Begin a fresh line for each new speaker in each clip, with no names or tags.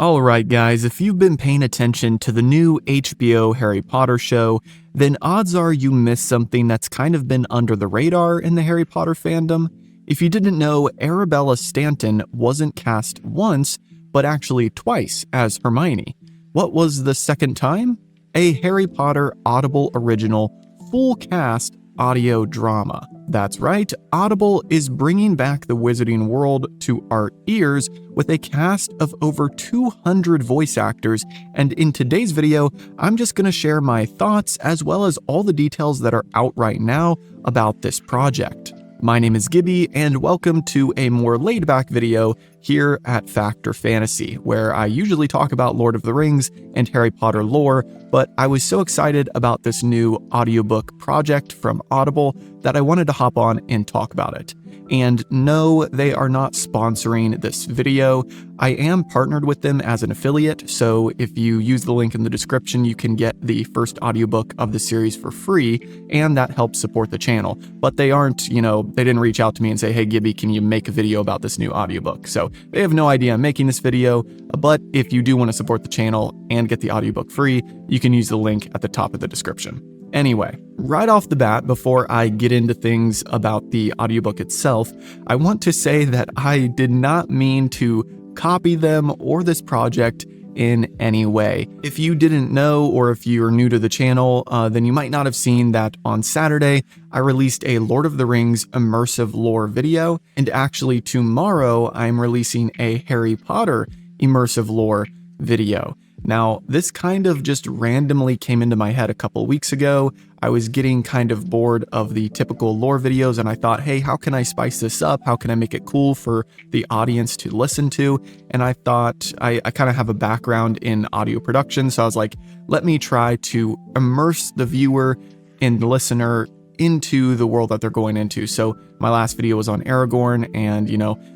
Alright guys, if you've been paying attention to the new HBO Harry Potter show, then odds are you missed something that's kind of been under the radar in the Harry Potter fandom. If you didn't know, Arabella Stanton wasn't cast once, but actually twice as Hermione. What was the second time? A Harry Potter Audible original, full cast audio drama. That's right, Audible is bringing back the wizarding world to our ears with a cast of over 200 voice actors, and in today's video, I'm just going to share my thoughts as well as all the details that are out right now about this project. My name is Gibby, and welcome to a more laid-back video here at Fact or Fantasy, where I usually talk about Lord of the Rings and Harry Potter lore, but I was so excited about this new audiobook project from Audible that I wanted to hop on and talk about it. And no, they are not sponsoring this video. I am partnered with them as an affiliate, so if you use the link in the description, you can get the first audiobook of the series for free, and that helps support the channel. But they aren't, they didn't reach out to me and say, hey Gibby, can you make a video about this new audiobook? So they have no idea I'm making this video, but if you do want to support the channel and get the audiobook free, you can use the link at the top of the description. Anyway, right off the bat, before I get into things about the audiobook itself, I want to say that I did not mean to copy them or this project in any way. If you didn't know, or if you're new to the channel, then you might not have seen that on Saturday, I released a Lord of the Rings immersive lore video, and actually tomorrow I'm releasing a Harry Potter immersive lore video. Now, this kind of just randomly came into my head a couple weeks ago. I was getting kind of bored of the typical lore videos, and I thought, hey, how can I spice this up? How can I make it cool for the audience to listen to? And I thought, I kind of have a background in audio production, so I was like, let me try to immerse the viewer and the listener into the world that they're going into. So my last video was on Aragorn, and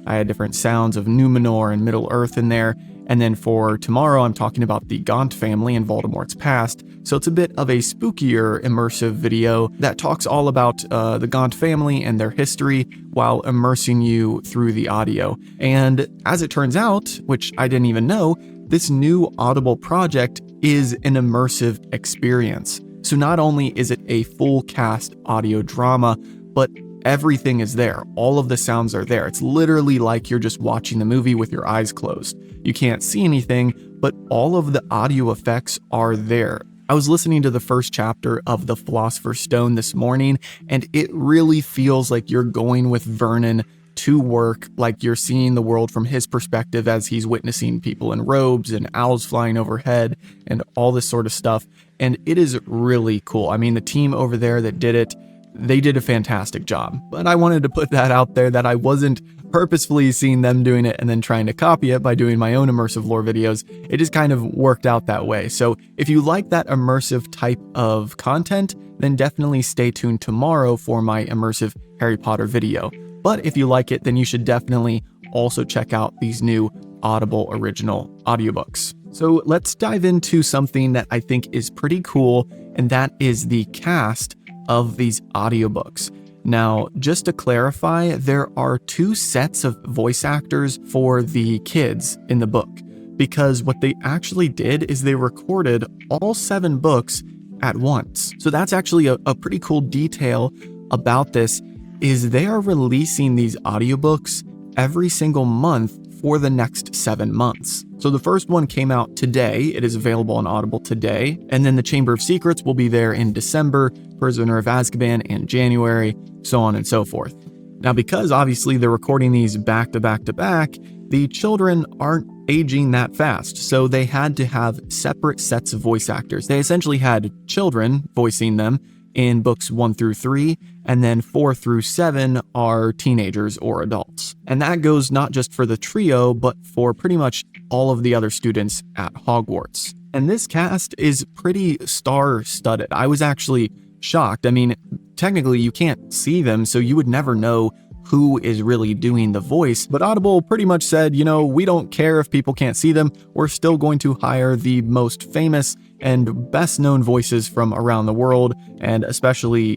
I had different sounds of Numenor and Middle Earth in there. And then for tomorrow, I'm talking about the Gaunt family and Voldemort's past. So it's a bit of a spookier immersive video that talks all about the Gaunt family and their history while immersing you through the audio. And as it turns out, which I didn't even know, this new Audible project is an immersive experience. So not only is it a full cast audio drama, but everything is there. All of the sounds are there. It's literally like you're just watching the movie with your eyes closed. You can't see anything, but all of the audio effects are there. I was listening to the first chapter of The Philosopher's Stone this morning, and it really feels like you're going with Vernon to work, like you're seeing the world from his perspective as he's witnessing people in robes and owls flying overhead and all this sort of stuff. And it is really cool. I mean, the team over there that did it, they did a fantastic job. But I wanted to put that out there that I wasn't purposefully seeing them doing it and then trying to copy it by doing my own immersive lore videos. It just kind of worked out that way. So if you like that immersive type of content, then definitely stay tuned tomorrow for my immersive Harry Potter video. But if you like it, then you should definitely also check out these new Audible original audiobooks. So let's dive into something that I think is pretty cool, and that is the cast of these audiobooks. Now, just to clarify, there are two sets of voice actors for the kids in the book, because what they actually did is they recorded all 7 books at once. So that's actually a pretty cool detail about this, is they are releasing these audiobooks every single month for the next 7 months. So the first one came out today. It is available on Audible today. And then the Chamber of Secrets will be there in December, Prisoner of Azkaban in January, so on and so forth. Now, because obviously they're recording these back to back to back, the children aren't aging that fast. So they had to have separate sets of voice actors. They essentially had children voicing them in books 1 through 3, and then 4 through 7 are teenagers or adults. And that goes not just for the trio, but for pretty much all of the other students at Hogwarts. And this cast is pretty star-studded. I was actually shocked. I mean, technically you can't see them, so you would never know who is really doing the voice, but Audible pretty much said, we don't care if people can't see them, we're still going to hire the most famous and best known voices from around the world, and especially,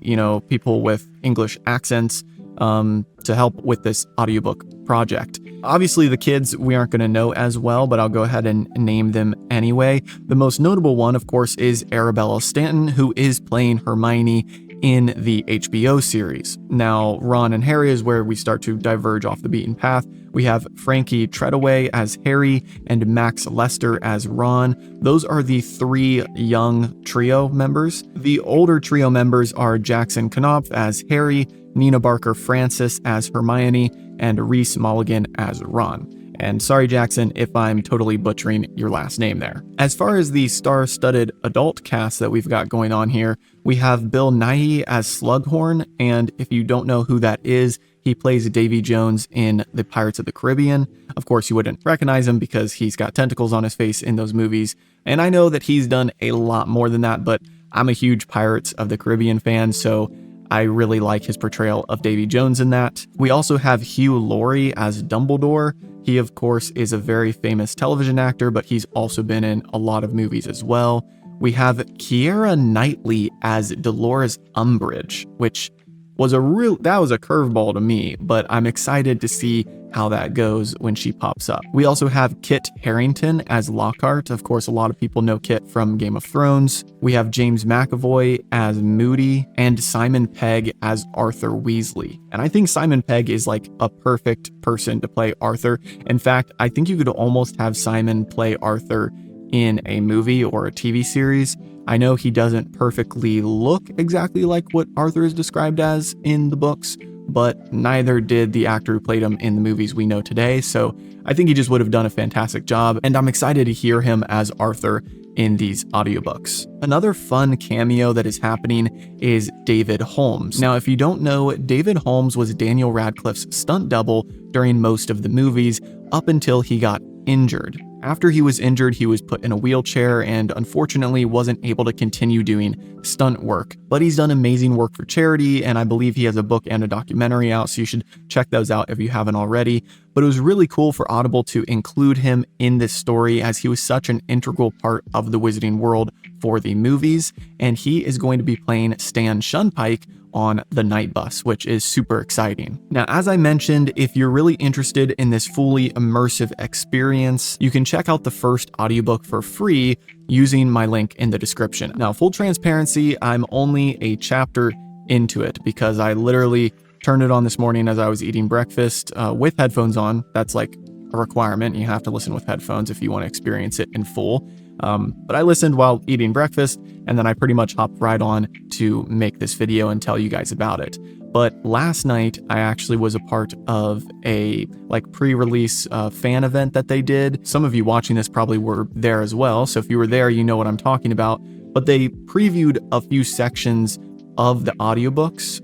people with English accents, to help with this audiobook project. Obviously, the kids we aren't going to know as well, but I'll go ahead and name them anyway. The most notable one, of course, is Arabella Stanton, who is playing Hermione in the HBO series. Now, Ron and Harry is where we start to diverge off the beaten path. We have Frankie Treadaway as Harry and Max Lester as Ron. Those are the three young trio members. The older trio members are Jackson Knopf as Harry, Nina Barker Francis as Hermione, and Reese Mulligan as Ron. And sorry, Jackson, if I'm totally butchering your last name there. As far as the star-studded adult cast that we've got going on here, we have Bill Nighy as Slughorn, and if you don't know who that is, he plays Davy Jones in the Pirates of the Caribbean. Of course, you wouldn't recognize him because he's got tentacles on his face in those movies, and I know that he's done a lot more than that, but I'm a huge Pirates of the Caribbean fan, so I really like his portrayal of Davy Jones in that. We also have Hugh Laurie as Dumbledore. He, of course, is a very famous television actor, but he's also been in a lot of movies as well. We have Keira Knightley as Dolores Umbridge, which was a curveball to me, but I'm excited to see how that goes when she pops up. We also have Kit Harington as Lockhart. Of course, a lot of people know Kit from Game of Thrones. We have James McAvoy as Moody and Simon Pegg as Arthur Weasley. And I think Simon Pegg is like a perfect person to play Arthur. In fact, I think you could almost have Simon play Arthur in a movie or a TV series. I know he doesn't perfectly look exactly like what Arthur is described as in the books, but neither did the actor who played him in the movies we know today, so I think he just would have done a fantastic job, and I'm excited to hear him as Arthur in these audiobooks. Another fun cameo that is happening is David Holmes. Now, if you don't know, David Holmes was Daniel Radcliffe's stunt double during most of the movies up until he got injured. After he was injured, he was put in a wheelchair and unfortunately wasn't able to continue doing stunt work. But he's done amazing work for charity, and I believe he has a book and a documentary out, so you should check those out if you haven't already. But it was really cool for Audible to include him in this story as he was such an integral part of the Wizarding World for the movies, and he is going to be playing Stan Shunpike on the Night Bus, which is super exciting. Now, as I mentioned, if you're really interested in this fully immersive experience, you can check out the first audiobook for free using my link in the description. Now, full transparency, I'm only a chapter into it because I literally turned it on this morning as I was eating breakfast with headphones on. That's like a requirement. You have to listen with headphones if you want to experience it in full. But I listened while eating breakfast, and then I pretty much hopped right on to make this video and tell you guys about it. But last night, I actually was a part of a pre-release fan event that they did. Some of you watching this probably were there as well, so if you were there, you know what I'm talking about. But they previewed a few sections of the audiobooks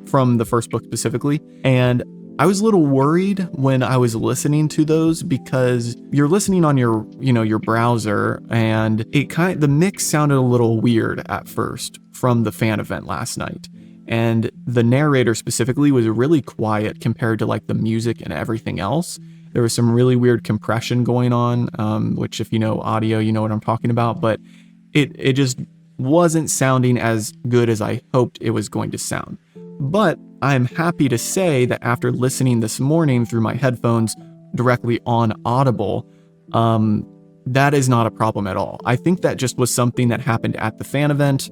from the first book specifically, and I was a little worried when I was listening to those because you're listening on your browser, and the mix sounded a little weird at first from the fan event last night. And the narrator specifically was really quiet compared to like the music and everything else. There was some really weird compression going on, which if you know audio, you know what I'm talking about, but it just wasn't sounding as good as I hoped it was going to sound. But I'm happy to say that after listening this morning through my headphones directly on Audible, that is not a problem at all. I think that just was something that happened at the fan event.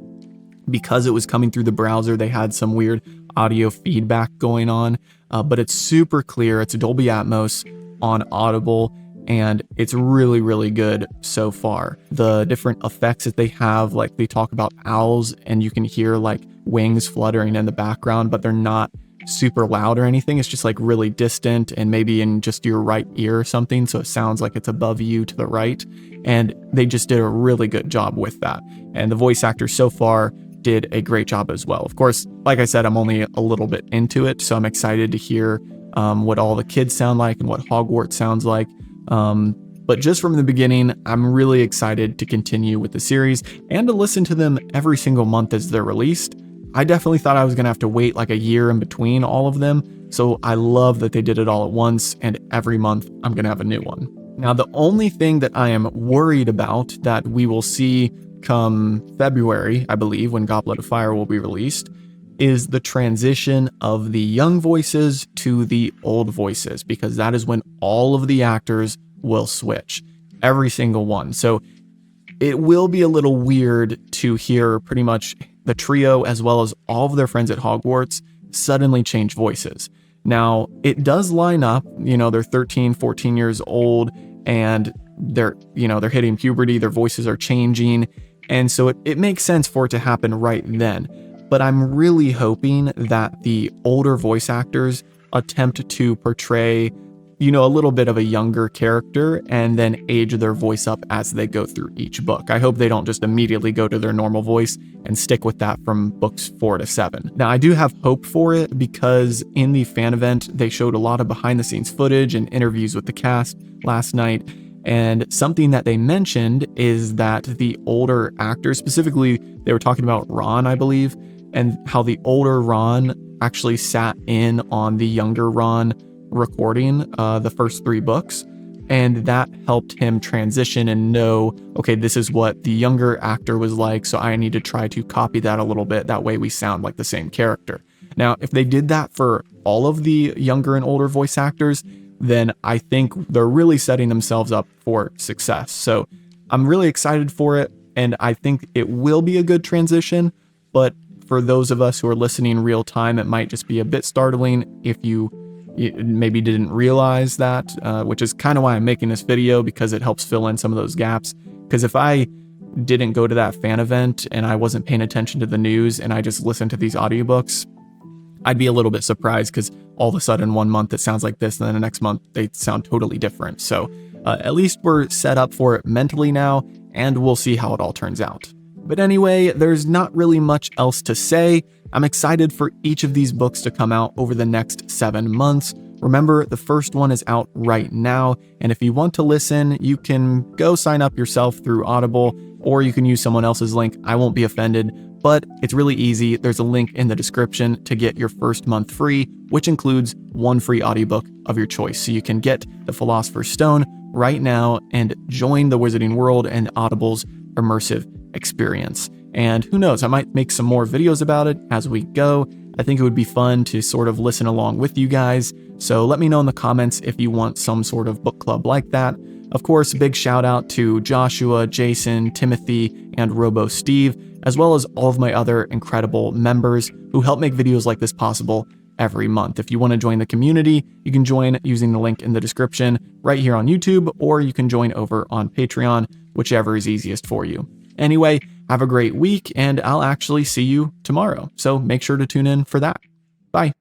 Because it was coming through the browser, they had some weird audio feedback going on, but it's super clear. It's Dolby Atmos on Audible, and it's really, really good so far. The different effects that they have, like they talk about owls, and you can hear like wings fluttering in the background, but they're not super loud or anything. It's just like really distant and maybe in just your right ear or something, so it sounds like it's above you to the right. And they just did a really good job with that. And the voice actors so far did a great job as well. Of course, like I said, I'm only a little bit into it, so I'm excited to hear what all the kids sound like and what Hogwarts sounds like. But just from the beginning, I'm really excited to continue with the series and to listen to them every single month as they're released. I definitely thought I was going to have to wait like a year in between all of them, so I love that they did it all at once, and every month I'm going to have a new one. Now, the only thing that I am worried about that we will see come February, I believe, when Goblet of Fire will be released, is the transition of the young voices to the old voices, because that is when all of the actors will switch, every single one. So it will be a little weird to hear pretty much the trio as well as all of their friends at Hogwarts suddenly change voices. Now, it does line up, they're 13, 14 years old and they're hitting puberty, their voices are changing. And so it makes sense for it to happen right then. But I'm really hoping that the older voice actors attempt to portray, a little bit of a younger character and then age their voice up as they go through each book. I hope they don't just immediately go to their normal voice and stick with that from books 4 to 7. Now, I do have hope for it because in the fan event, they showed a lot of behind the scenes footage and interviews with the cast last night. And something that they mentioned is that the older actors, specifically, they were talking about Ron, I believe, and how the older Ron actually sat in on the younger Ron recording the first 3 books, and that helped him transition and know, okay, this is what the younger actor was like, so I need to try to copy that a little bit, that way we sound like the same character. Now, if they did that for all of the younger and older voice actors, then I think they're really setting themselves up for success. So I'm really excited for it, and I think it will be a good transition, but for those of us who are listening real time, it might just be a bit startling if you maybe didn't realize that, which is kind of why I'm making this video, because it helps fill in some of those gaps. Because if I didn't go to that fan event and I wasn't paying attention to the news and I just listened to these audiobooks, I'd be a little bit surprised because all of a sudden 1 month it sounds like this and then the next month they sound totally different. So at least we're set up for it mentally now, and we'll see how it all turns out. But anyway, there's not really much else to say. I'm excited for each of these books to come out over the next 7 months. Remember, the first one is out right now, and if you want to listen, you can go sign up yourself through Audible, or you can use someone else's link. I won't be offended, but it's really easy. There's a link in the description to get your first month free, which includes 1 free audiobook of your choice. So you can get The Philosopher's Stone right now and join the Wizarding World and Audible's immersive experience. And who knows, I might make some more videos about it as we go. I think it would be fun to sort of listen along with you guys. So let me know in the comments if you want some sort of book club like that. Of course, a big shout out to Joshua, Jason, Timothy, and Robo Steve, as well as all of my other incredible members who help make videos like this possible every month. If you want to join the community, you can join using the link in the description right here on YouTube, or you can join over on Patreon, whichever is easiest for you. Anyway, have a great week, and I'll actually see you tomorrow, so make sure to tune in for that. Bye.